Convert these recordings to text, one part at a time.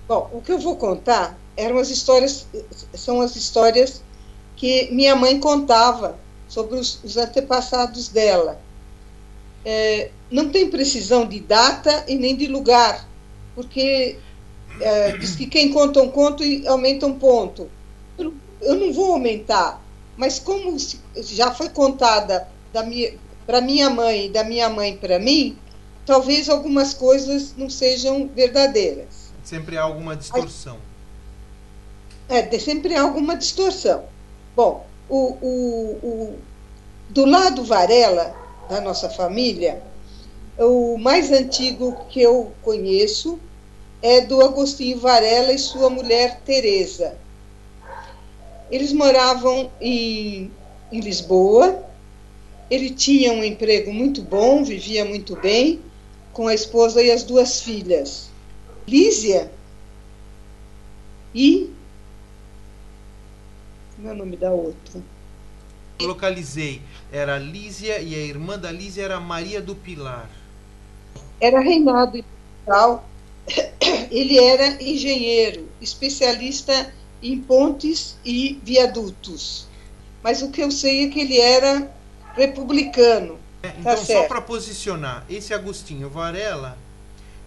Bom, o que eu vou contar são as histórias que minha mãe contava sobre os antepassados dela. Não tem precisão de data e nem de lugar, porque diz que quem conta um conto aumenta um ponto. Eu não vou aumentar, mas como já foi contada para minha mãe e da minha mãe para mim, talvez algumas coisas não sejam verdadeiras. Sempre há alguma distorção. Sempre há alguma distorção. Bom, do lado Varela, da nossa família, o mais antigo que eu conheço é do Agostinho Varela e sua mulher Teresa. Eles moravam em Lisboa. Ele tinha um emprego muito bom, vivia muito bem, com a esposa e as duas filhas, Lísia e... Como é o nome da outra? Localizei. Era Lísia e a irmã da Lísia era Maria do Pilar. Era Reinado em Portugal. Ele era engenheiro, especialista em pontes e viadutos. Mas o que eu sei é que ele era republicano. Então, só para posicionar, esse Agostinho Varela,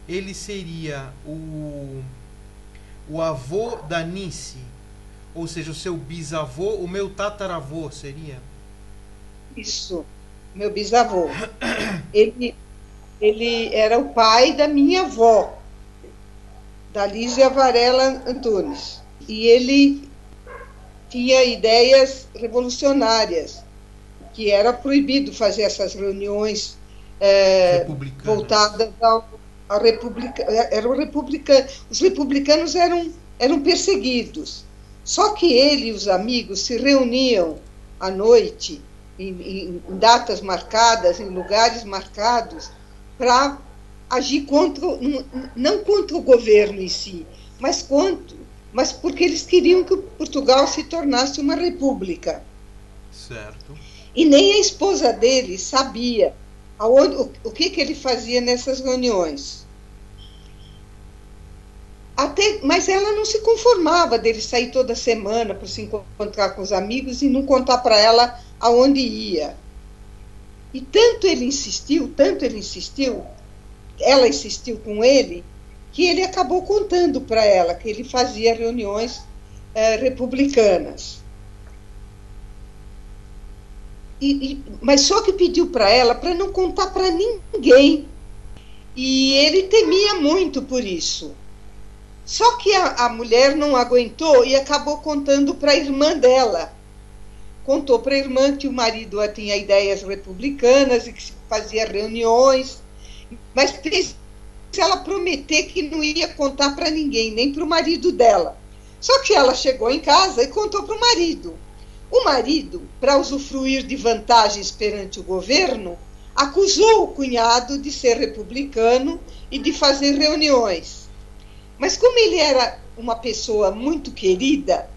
ele seria o avô da Nice, ou seja, o seu bisavô, o meu tataravô seria? Isso, meu bisavô. Ele era o pai da minha avó, da Lísia Varela Antunes. E ele tinha ideias revolucionárias, que era proibido fazer essas reuniões voltadas à república. Os republicanos eram perseguidos. Só que ele e os amigos se reuniam à noite, em datas marcadas, em lugares marcados, para agir não contra o governo em si, mas porque eles queriam que Portugal se tornasse uma república. Certo. E nem a esposa dele sabia o que ele fazia nessas reuniões. Mas ela não se conformava dele sair toda semana para se encontrar com os amigos e não contar para ela aonde ia. E tanto ele insistiu, ela insistiu com ele, que ele acabou contando para ela que ele fazia reuniões republicanas. Mas só que pediu para ela para não contar para ninguém. E ele temia muito por isso. Só que a mulher não aguentou e acabou contando para a irmã dela. Contou para a irmã que o marido tinha ideias republicanas e que fazia reuniões, mas fez ela prometer que não ia contar para ninguém, nem para o marido dela. Só que ela chegou em casa e contou para o marido. O marido, para usufruir de vantagens perante o governo, acusou o cunhado de ser republicano e de fazer reuniões. Mas como ele era uma pessoa muito querida,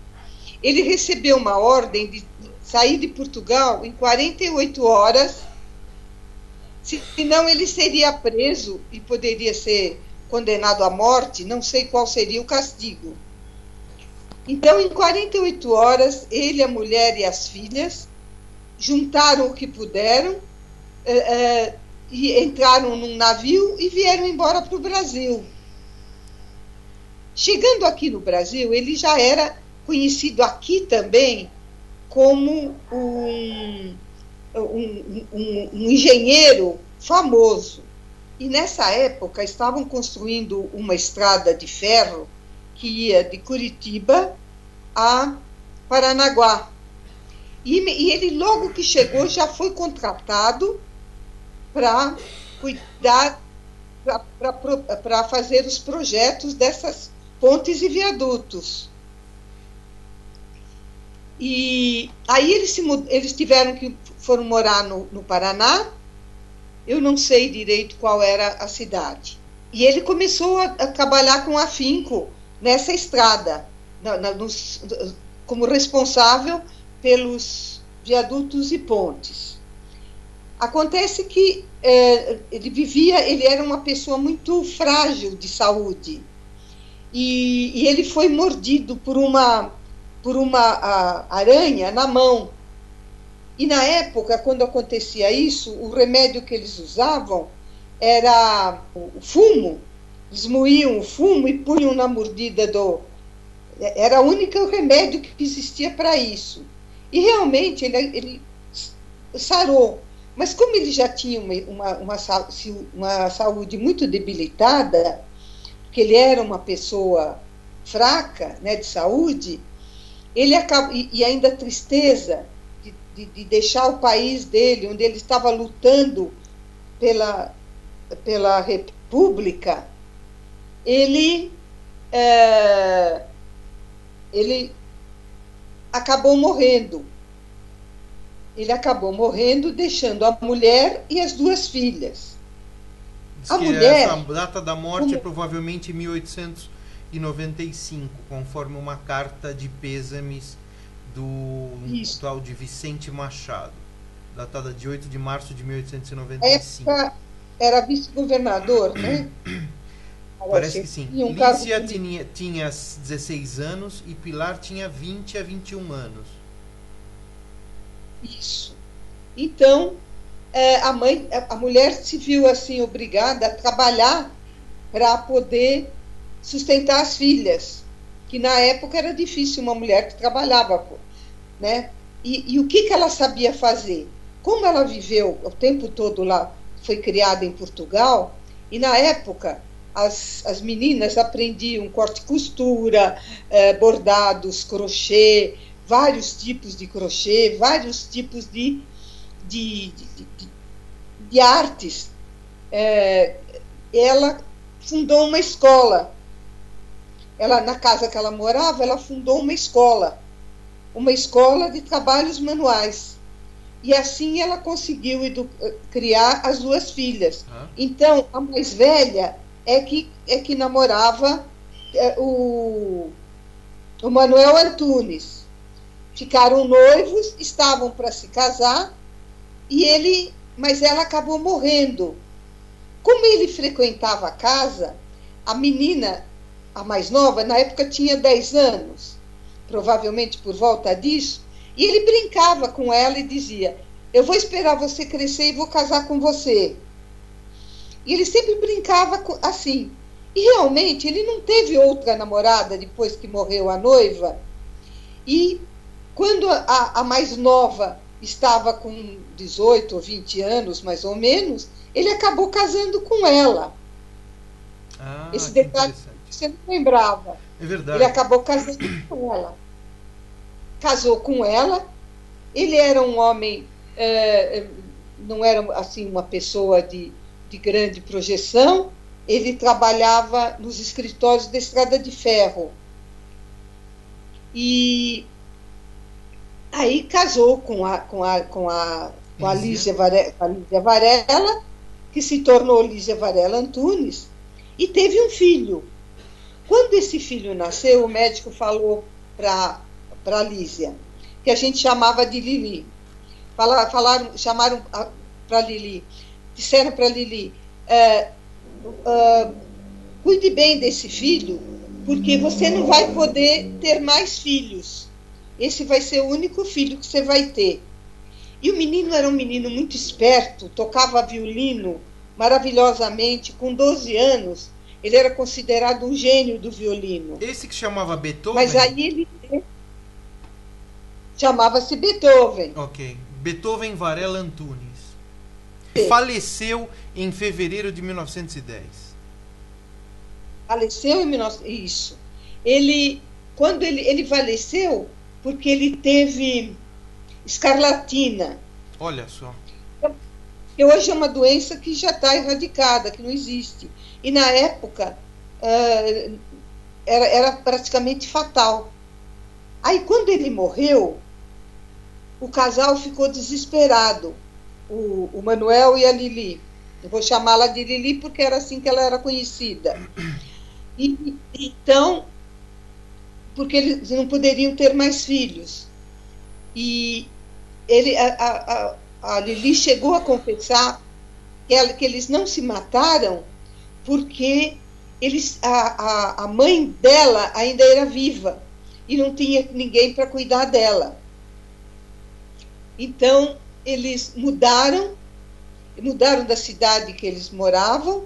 ele recebeu uma ordem de sair de Portugal em 48 horas, senão ele seria preso e poderia ser condenado à morte, não sei qual seria o castigo. Então, em 48 horas, ele, a mulher e as filhas juntaram o que puderam, e entraram num navio e vieram embora para o Brasil. Chegando aqui no Brasil, ele já era conhecido aqui também como um engenheiro famoso. E nessa época estavam construindo uma estrada de ferro que ia de Curitiba a Paranaguá. E ele, logo que chegou, já foi contratado para cuidar, para fazer os projetos dessas pontes e viadutos. E aí eles foram morar no Paraná. Eu não sei direito qual era a cidade. E ele começou a trabalhar com afinco nessa estrada, como responsável pelos viadutos e pontes. Acontece que ele era uma pessoa muito frágil de saúde. e ele foi mordido por uma aranha na mão. E na época, quando acontecia isso, o remédio que eles usavam era o fumo. Eles moíam o fumo e punham na mordida do... Era o único remédio que existia para isso. E realmente ele sarou. Mas como ele já tinha uma saúde muito debilitada, porque ele era uma pessoa fraca, né, de saúde, ele acaba, e ainda a tristeza de deixar o país dele, onde ele estava lutando pela República, ele acabou morrendo. Ele acabou morrendo, deixando a mulher e as 2 filhas. Diz A que mulher... essa data da morte é provavelmente 1895, conforme uma carta de pêsames do tal de Vicente Machado, datada de 8 de março de 1895. Essa era vice-governador, né? Parece que sim. Tinha Lícia tinha 16 anos e Pilar tinha 20 a 21 anos. Isso. Então, a mulher se viu assim obrigada a trabalhar para poder sustentar as filhas, que na época era difícil uma mulher que trabalhava, né? E o que ela sabia fazer? Como ela viveu o tempo todo lá, foi criada em Portugal, e na época as meninas aprendiam corte e costura, bordados, crochê, vários tipos de crochê, vários tipos de artes. Ela fundou uma escola. Na casa que ela morava, ela fundou uma escola de trabalhos manuais. E assim ela conseguiu criar as 2 filhas. Então, a mais velha é que namorava o Manuel Antunes. Ficaram noivos, estavam para se casar, mas ela acabou morrendo. Como ele frequentava a casa, a menina, a mais nova, na época tinha 10 anos, provavelmente por volta disso, e ele brincava com ela e dizia: eu vou esperar você crescer e vou casar com você. E ele sempre brincava assim. E realmente ele não teve outra namorada depois que morreu a noiva. E quando a mais nova estava com 18 ou 20 anos, mais ou menos, ele acabou casando com ela. Esse detalhe você não lembrava. É verdade. Ele acabou casando com ela. Casou com ela. Ele era um homem, não era assim uma pessoa de grande projeção. Ele trabalhava nos escritórios da Estrada de Ferro. E aí casou com a Lísia Varela, que se tornou Lísia Varela Antunes, e teve um filho. Quando esse filho nasceu, o médico falou para a Lísia, que a gente chamava de Lili. Chamaram para Lili, disseram para Lili: cuide bem desse filho, porque você não vai poder ter mais filhos. Esse vai ser o único filho que você vai ter. E o menino era um menino muito esperto, tocava violino maravilhosamente. Com 12 anos, ele era considerado um gênio do violino. Esse que chamava Beethoven? Mas aí ele chamava-se Beethoven. Ok. Beethoven Varela Antunes. Sim. Faleceu em fevereiro de 1910. Faleceu em 1910. Isso. Quando ele faleceu, porque ele teve escarlatina. Olha só. Que hoje é uma doença que já está erradicada, que não existe. E na época era praticamente fatal. Aí quando ele morreu, o casal ficou desesperado, o Manuel e a Lili. Eu vou chamá-la de Lili porque era assim que ela era conhecida. Então, porque eles não poderiam ter mais filhos. E a Lili chegou a confessar que eles não se mataram porque a mãe dela ainda era viva e não tinha ninguém para cuidar dela. Então, eles mudaram da cidade que eles moravam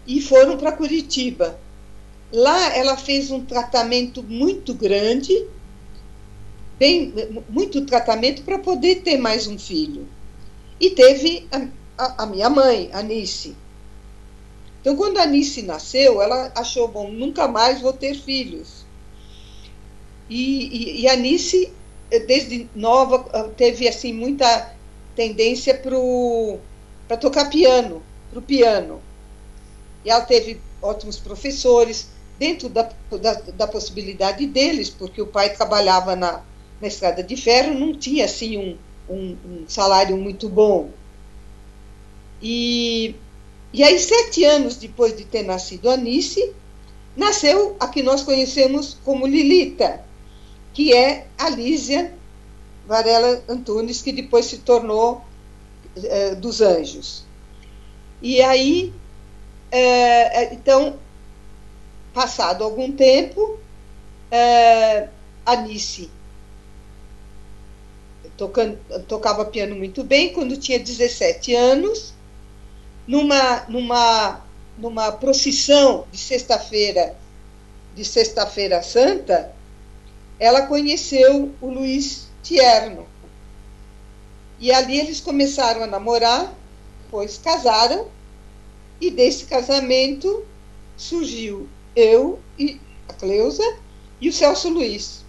e foram para Curitiba. Lá ela fez um tratamento muito grande, muito tratamento para poder ter mais um filho. E teve a minha mãe, a Anice. Então, quando a Anice nasceu, ela achou, bom, nunca mais vou ter filhos. E a Anice, desde nova, teve assim muita tendência para tocar piano, para o piano. E ela teve ótimos professores, dentro da possibilidade deles, porque o pai trabalhava na estrada de ferro, não tinha assim um salário muito bom. E aí, 7 anos depois de ter nascido a Anice, nasceu a que nós conhecemos como Lilita, que é a Lísia Varela Antunes, que depois se tornou dos Anjos. E aí, então, passado algum tempo, a Anice tocava piano muito bem. Quando tinha 17 anos, numa procissão de Sexta-feira Santa, ela conheceu o Luiz Tierno. E ali eles começaram a namorar, depois casaram, e desse casamento surgiu eu e a Cleusa e o Celso Luiz.